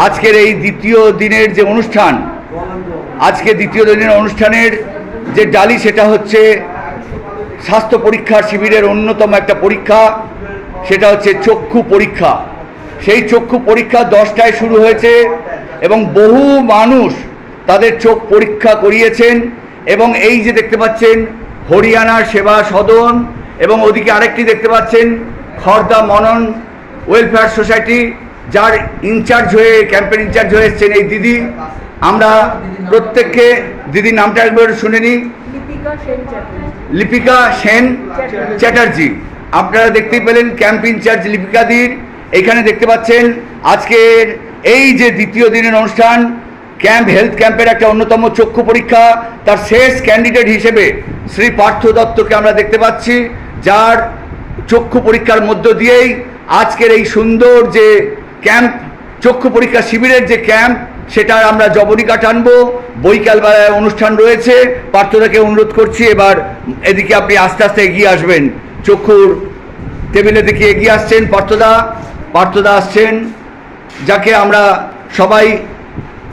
আজকের এই দ্বিতীয় দিনের যে অনুষ্ঠান, আজকে দ্বিতীয় দিনের অনুষ্ঠানের যে ডালি সেটা হচ্ছে স্বাস্থ্য পরীক্ষা শিবিরের অন্যতম একটা পরীক্ষা, সেটা হচ্ছে চক্ষু পরীক্ষা। সেই চক্ষু পরীক্ষা 10টায় শুরু হয়েছে এবং বহু মানুষ তাদের চোখ পরীক্ষা করিয়েছেন। এবং এই যে দেখতে পাচ্ছেন হরিয়ানা সেবা সদন, এবং ওদিকে আরেকটি দেখতে পাচ্ছেন খর্দা মনন ওয়েলফেয়ার সোসাইটি, যার ইনচার্জ হয়ে ক্যাম্পের ইনচার্জ হয়ে এসছেন এই দিদি। আমরা প্রত্যেককে দিদির নামটা একবার শুনে নিই। লিপিকা সেন চ্যাটার্জি। আপনারা দেখতেই পেলেন ক্যাম্প ইনচার্জ লিপিকাদির। এখানে দেখতে পাচ্ছেন আজকের এই যে দ্বিতীয় দিনের অনুষ্ঠান, ক্যাম্প হেলথ ক্যাম্পের একটা অন্যতম চক্ষু পরীক্ষা, তার শেষ ক্যান্ডিডেট হিসেবে শ্রী পার্থ দত্তকে আমরা দেখতে পাচ্ছি, যার চক্ষু পরীক্ষার মধ্য দিয়েই আজকের এই সুন্দর যে ক্যাম্প চক্ষু পরীক্ষা শিবিরের যে ক্যাম্প, সেটার আমরা জবনিকা টানবো। বৈকালবেলায় অনুষ্ঠান রয়েছে। পার্থদাকে অনুরোধ করছি এবার এদিকে আপনি আস্তে আস্তে এগিয়ে আসবেন। চক্ষুর টেবিলের দিকে এগিয়ে আসছেন পার্থদা আসছেন, যাকে আমরা সবাই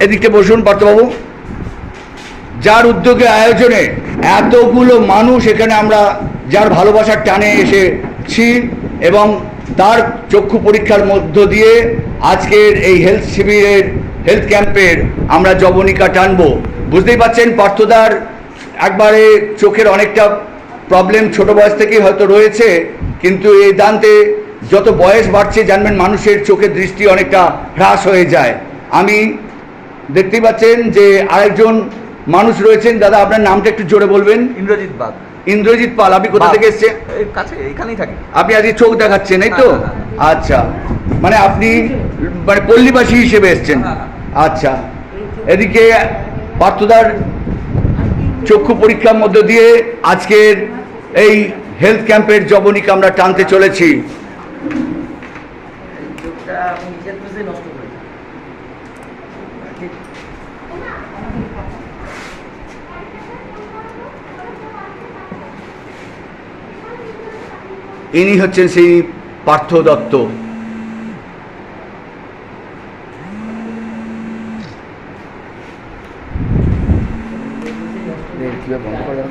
এদিকে বসুন। পার্থবাবু, যার উদ্যোগে আয়োজনে এতগুলো মানুষ এখানে আমরা যার ভালোবাসার টানে এসেছি, এবং তার চক্ষু পরীক্ষার মধ্য দিয়ে আজকের এই হেলথ শিবিরের হেলথ ক্যাম্পের আমরা জবনিকা টানবো। বুঝতেই পাচ্ছেন পার্থদার একবারে চোখের অনেকটা প্রবলেম ছোট বয়স থেকেই হয়তো রয়েছে, কিন্তু এই দান্তে যত বয়স বাড়ছে জানবেন মানুষের চোখের দৃষ্টি অনেকটা হ্রাস হয়ে যায়। আমি দেখতেই পাচ্ছেন যে আরেকজন মানুষ রয়েছেন। দাদা, আপনার নামটা একটু জোরে বলবেন। ইন্দ্রজিৎ বাগ। ইন্দ্রজিৎ পাল। আপনি কোথা থেকে এসেছেন? কাছে, এখানেই থাকি। আপনি আজকে চোখ দেখাচ্ছেন, এই তো? আচ্ছা, মানে আপনি মানে পল্লীবাসী হিসেবে এসছেন। আচ্ছা, এদিকে পার্থদার চক্ষু পরীক্ষার মধ্য দিয়ে আজকের এই হেলথ ক্যাম্পের জবনিকা আমরা টানতে চলেছি। ইনি হচ্ছেন সেই পার্থ দত্ত। বন্ধ করা